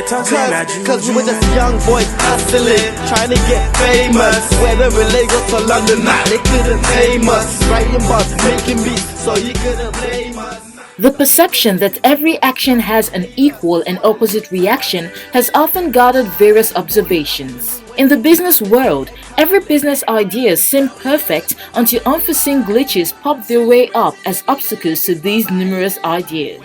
Cause we were just young boys hustling, trying to get famous. Whether in Lagos or London, they couldn't tame us. Writing bars, making beats, so you couldn't blame us. The perception that every action has an equal and opposite reaction has often gathered various observations. In the business world, every business idea seemed perfect until unforeseen glitches popped their way up as obstacles to these numerous ideas.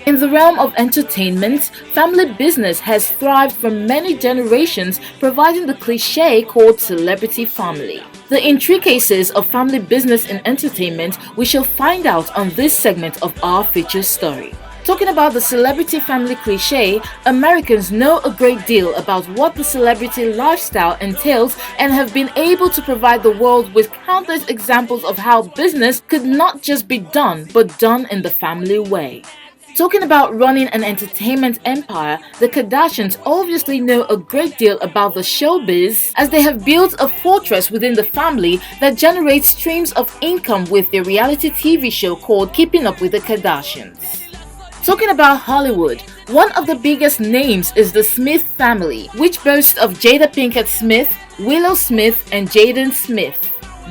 In the realm of entertainment, family business has thrived for many generations, providing the cliché called celebrity family. The intricacies of family business in entertainment we shall find out on this segment of our feature story. Talking about the celebrity family cliché, Americans know a great deal about what the celebrity lifestyle entails and have been able to provide the world with countless examples of how business could not just be done, but done in the family way. Talking about running an entertainment empire, the Kardashians obviously know a great deal about the showbiz, as they have built a fortress within the family that generates streams of income with their reality TV show called Keeping Up with the Kardashians. Talking about Hollywood, one of the biggest names is the Smith family, which boasts of Jada Pinkett Smith, Willow Smith, and Jaden Smith.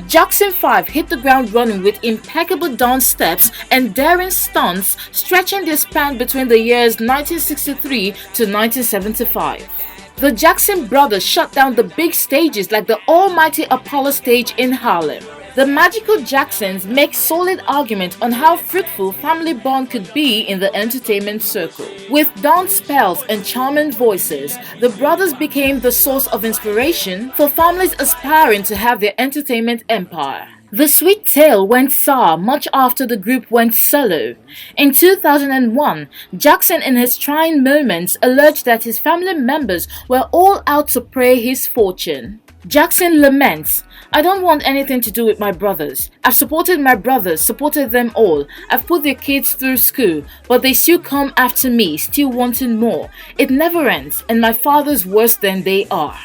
Jackson 5 hit the ground running with impeccable dance steps and daring stunts, stretching their span between the years 1963 to 1975. The Jackson brothers shut down the big stages like the almighty Apollo stage in Harlem. The magical Jacksons make solid argument on how fruitful family bond could be in the entertainment circle. With dance spells and charming voices, the brothers became the source of inspiration for families aspiring to have their entertainment empire. The sweet tale went sour much after the group went solo. In 2001, Jackson in his trying moments alleged that his family members were all out to prey his fortune. Jackson laments, "I don't want anything to do with my brothers. I've supported my brothers, supported them all. I've put their kids through school, but they still come after me, still wanting more. It never ends, and my father's worse than they are."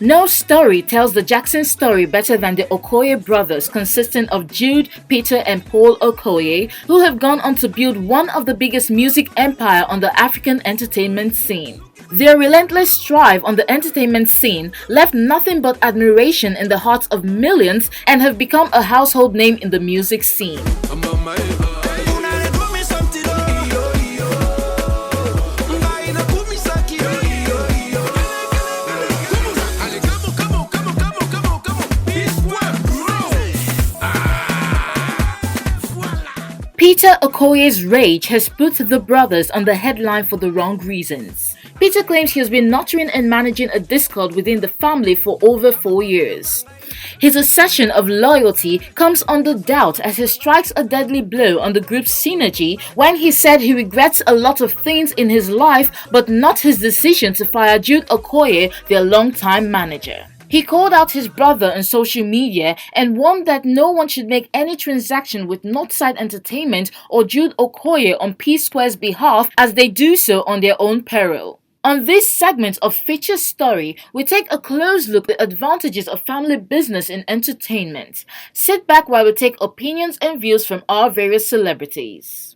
No story tells the Jackson story better than the Okoye brothers, consisting of Jude, Peter, and Paul Okoye, who have gone on to build one of the biggest music empire on the African entertainment scene. Their relentless strive on the entertainment scene left nothing but admiration in the hearts of millions and have become a household name in the music scene. Peter Okoye's rage has put the brothers on the headline for the wrong reasons. Peter claims he has been nurturing and managing a discord within the family for over 4 years. His assertion of loyalty comes under doubt as he strikes a deadly blow on the group's synergy when he said he regrets a lot of things in his life but not his decision to fire Jude Okoye, their longtime manager. He called out his brother on social media and warned that no one should make any transaction with Northside Entertainment or Jude Okoye on P-Square's behalf, as they do so on their own peril. On this segment of Feature Story, we take a close look at the advantages of family business in entertainment. Sit back while we take opinions and views from our various celebrities.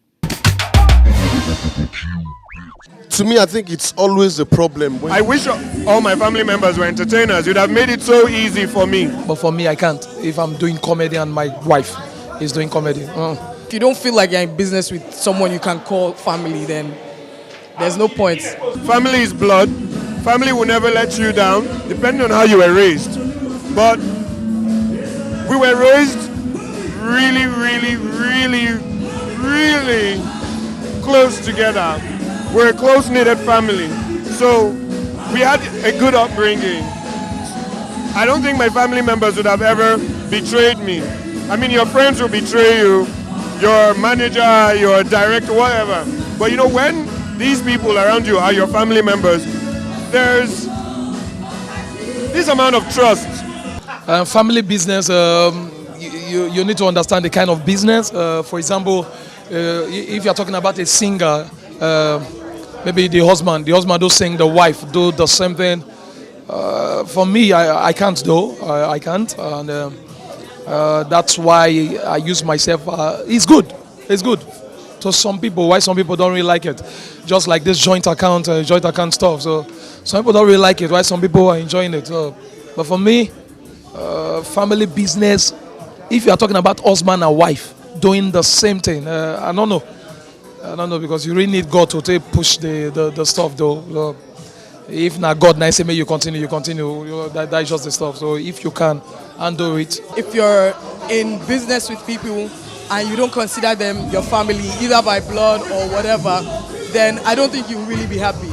To me, I think it's always a problem. I wish all my family members were entertainers. You'd have made it so easy for me. But for me, I can't. If I'm doing comedy and my wife is doing comedy. If you don't feel like you're in business with someone you can call family, then there's no point. Family is blood. Family will never let you down, depending on how you were raised. But we were raised really, really, really, really close together. We're a close-knitted family. So we had a good upbringing. I don't think my family members would have ever betrayed me. I mean, your friends will betray you, your manager, your director, whatever. But you know, when these people around you are your family members, there's this amount of trust. Family business, you need to understand the kind of business. For example, if you're talking about a singer, maybe the husband do sing, the wife do the same thing. For me, I can't do. I can't, and that's why I use myself. It's good. It's good. to some people, why some people don't really like it. Just like this joint account stuff. So some people don't really like it, why some people are enjoying it. So, but for me, family business, if you are talking about husband and wife doing the same thing, I don't know, because you really need God to push the stuff though. So, if not God, nice say you continue. That is just the stuff. So if you can handle it. If you're in business with people and you don't consider them your family, either by blood or whatever, then I don't think you'll really be happy.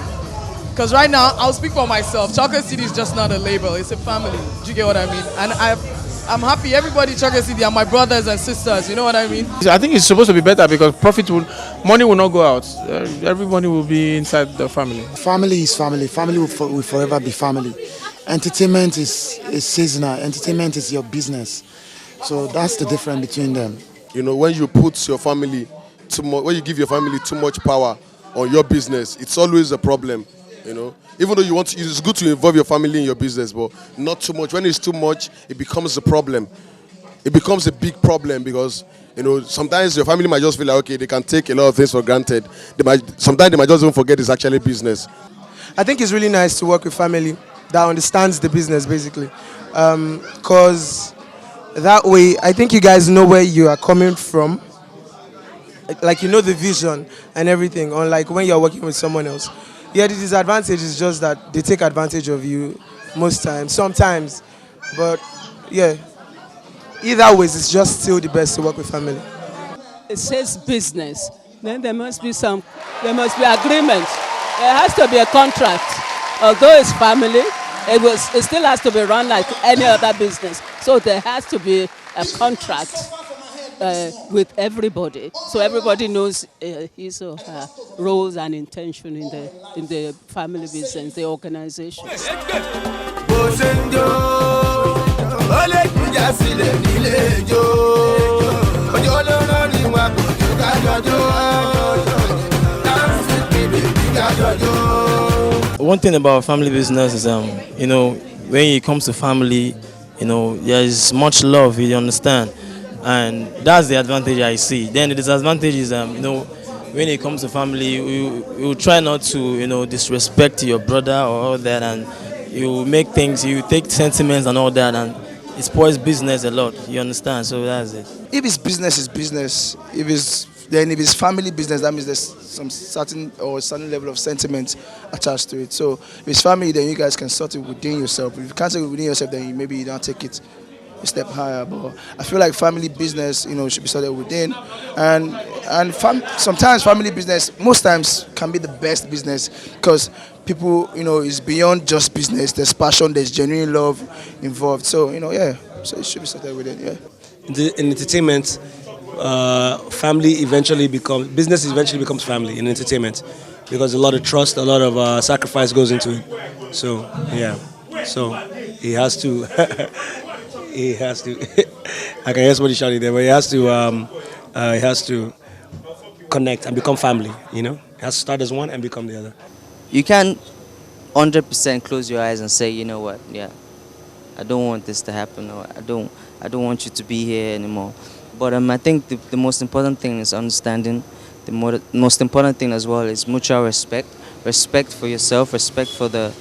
Because right now, I'll speak for myself. Chocolate City is just not a label; it's a family. Do you get what I mean? And I'm happy. Everybody in Chocolate City are my brothers and sisters. You know what I mean? I think it's supposed to be better because money will not go out. Everybody will be inside the family. Family is family. Family will forever be family. Entertainment is seasonal. Entertainment is your business. So that's the difference between them. You know, when you put your family too much, when you give your family too much power on your business, it's always a problem. You know, even though it's good to involve your family in your business, but not too much. When it's too much, it becomes a problem. It becomes a big problem because, you know, sometimes your family might just feel like, okay, they can take a lot of things for granted. Sometimes they might just even forget it's actually business. I think it's really nice to work with family that understands the business, basically. Because that way, I think you guys know where you are coming from. Like, you know the vision and everything, unlike when you're working with someone else. Yeah, the disadvantage is just that they take advantage of you most times, sometimes. But yeah, either ways, it's just still the best to work with family. It says business, then there must be agreement. There has to be a contract. Although it's family, it still has to be run like any other business. So there has to be a contract with everybody, so everybody knows his or her roles and intention in the family business, the organization. One thing about family business is, you know, when it comes to family, you know, there is much love. You understand. And that's the advantage I see. Then the disadvantage is, you know, when it comes to family, you try not to, you know, disrespect your brother or all that, and you make things, you take sentiments and all that, and it spoils business a lot. You understand? So that's it. If it's business, it's business. If it's family business, that means there's some certain level of sentiment attached to it. So if it's family, then you guys can sort it within yourself. If you can't take it within yourself, then maybe you don't take it a step higher. But I feel like family business, you know, should be sorted within, and sometimes family business, most times, can be the best business because people, you know, it's beyond just business. There's passion, there's genuine love involved. So, you know, yeah, so it should be sorted within. Yeah. In entertainment, business eventually becomes family in entertainment because a lot of trust, a lot of sacrifice goes into it. So yeah, so he has to. He has to. I can hear somebody shouting there, but he has to connect and become family. You know, he has to start as one and become the other. You can't 100% close your eyes and say, you know what, yeah, I don't want this to happen, or I don't want you to be here anymore. But I think the most important thing is understanding. The most important thing as well is mutual respect. Respect for yourself, respect for the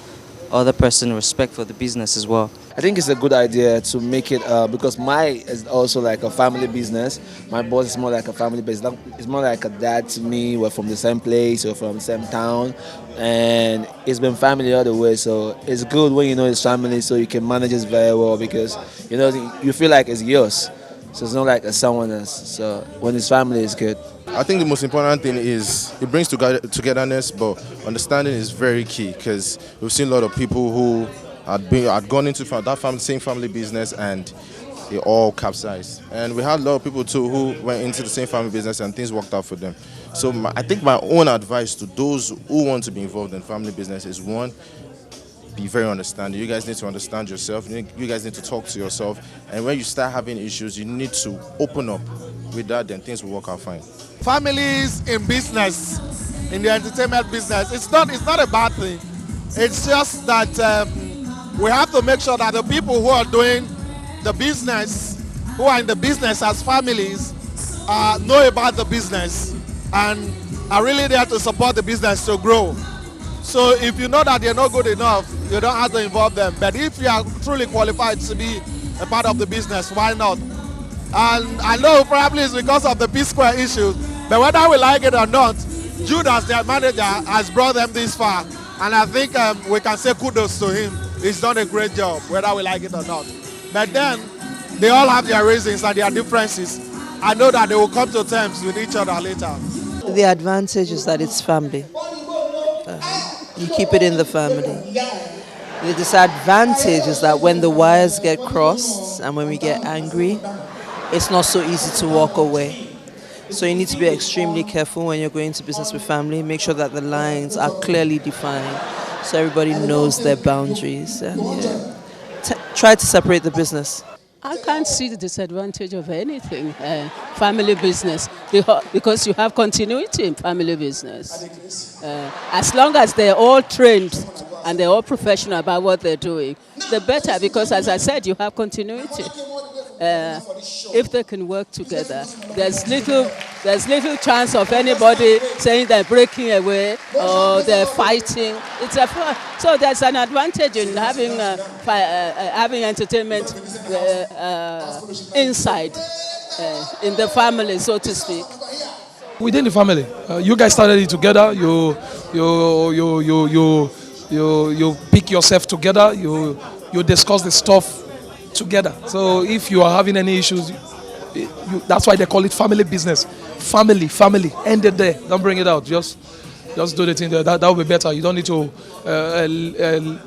other person, respect for the business as well. I think it's a good idea to make it because my is also like a family business. My boss is more like a family business. It's more like a dad to me. We're from the same place, we're from the same town, and it's been family all the way. So it's good when you know it's family, so you can manage it very well because you know you feel like it's yours. So it's not like it's someone else. So when it's family, it's good. I think the most important thing is it brings togetherness, but understanding is very key because we've seen a lot of people who had gone into that same family business and they all capsized. And we had a lot of people too who went into the same family business and things worked out for them. So I think my own advice to those who want to be involved in family business is, one, be very understanding. You guys need to understand yourself. You guys need to talk to yourself. And when you start having issues, you need to open up. With that, then things will work out fine. Families in business, in the entertainment business, it's not a bad thing. It's just that we have to make sure that the people who are doing the business, who are in the business as families, know about the business. and are really there to support the business to grow. So if you know that they're not good enough, you don't have to involve them. But if you are truly qualified to be a part of the business, why not? And I know probably it's because of the P-square issue, but whether we like it or not, Jude as their manager has brought them this far. And I think we can say kudos to him. He's done a great job, whether we like it or not. But then, they all have their reasons and their differences. I know that they will come to terms with each other later. The advantage is that it's family. You keep it in the family. The disadvantage is that when the wires get crossed and when we get angry, it's not so easy to walk away. So you need to be extremely careful when you're going to business with family. Make sure that the lines are clearly defined so everybody knows their boundaries. And try to separate the business. I can't see the disadvantage of anything, family business, because you have continuity in family business. As long as they're all trained and they're all professional about what they're doing, the better, because as I said, you have continuity. If they can work together, there's little chance of anybody saying they're breaking away or they're fighting. So there's an advantage in having entertainment inside in the family, so to speak. Within the family, you guys started it together. You pick yourself together. You discuss the stuff together. So if you are having any issues, that's why they call it family business. Family, end it there. Don't bring it out. Just do the thing there. That will be better. You don't need to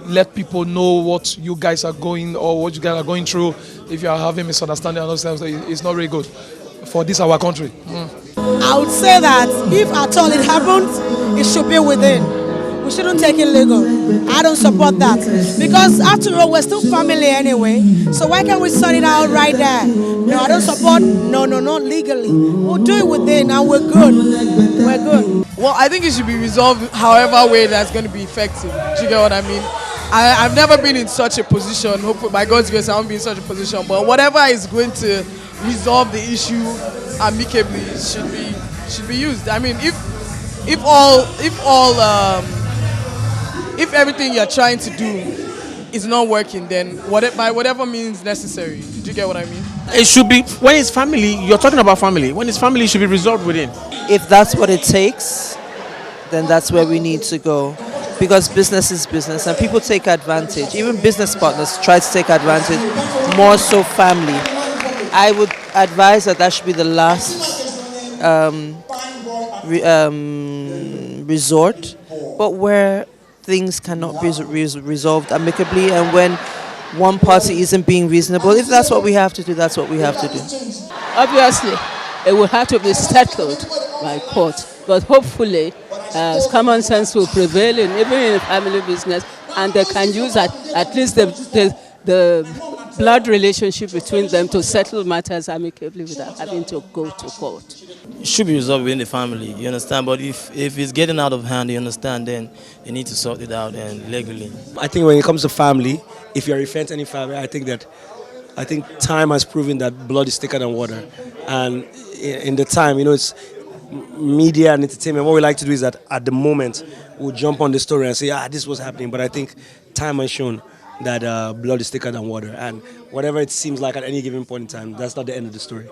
let people know what you guys are going or what you guys are going through. If you are having misunderstanding and those things, it's not really good for this our country. I would say that if at all it happens, it should be within. We shouldn't take it legal. I don't support that. Because after all, we're still family anyway. So why can't we sort it out right there? No, I don't support, no, not legally. We'll do it within and we're good. We're good. Well, I think it should be resolved however way that's going to be effective. Do you get what I mean? I've never been in such a position. Hopefully, by God's grace, I won't be in such a position. But whatever is going to resolve the issue amicably should be used. I mean, if everything you're trying to do is not working, then by whatever means necessary. Do you get what I mean? It should be, when it's family, you're talking about family. When it's family, it should be resolved within. If that's what it takes, then that's where we need to go. Because business is business and people take advantage. Even business partners try to take advantage, more so family. I would advise that should be the last resort, but where things cannot be resolved amicably and when one party isn't being reasonable, if that's what we have to do, that's what we have to do. Obviously, it will have to be settled by court, but hopefully common sense will prevail even in the family business, and they can use at least the blood relationship between them to settle matters amicably without having to go to court. It should be resolved within the family, you understand? But if it's getting out of hand, you understand, then they need to sort it out and legally. I think when it comes to family, if you're referring to any family, I think time has proven that blood is thicker than water. And in the time, it's media and entertainment, what we like to do is that at the moment, we'll jump on the story and say, this was happening. But I think time has shown that blood is thicker than water. And whatever it seems like at any given point in time, that's not the end of the story.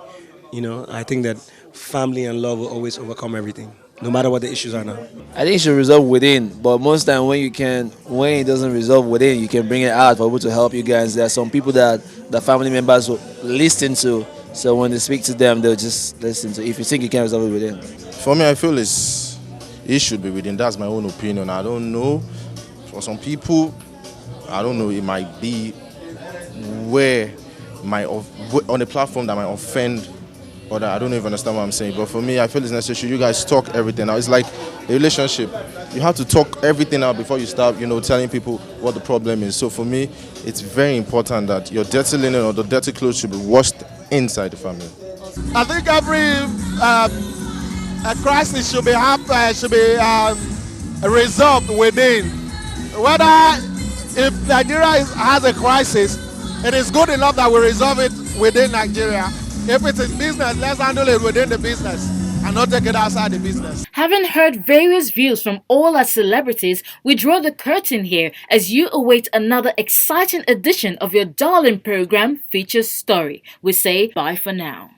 I think that family and love will always overcome everything, no matter what the issues are now. I think it should resolve within, but most time when it doesn't resolve within, you can bring it out for people to help you guys. There are some people that the family members will listen to, so when they speak to them, they'll just listen to. If you think you can resolve it within. For me, I feel it should be within. That's my own opinion. I don't know. For some people, I don't know, it might be on a platform that might offend, or that I don't even understand what I'm saying. But for me, I feel it's necessary. You guys talk everything out. It's like a relationship. You have to talk everything out before you start, telling people what the problem is. So for me, it's very important that your dirty linen or the dirty clothes should be washed inside the family. I think every a crisis should be resolved within. Whether if Nigeria has a crisis, it is good enough that we resolve it within Nigeria. If it is business, let's handle it within the business. and not take it outside the business. Having heard various views from all our celebrities, we draw the curtain here as you await another exciting edition of your darling program, Feature Story. We say bye for now.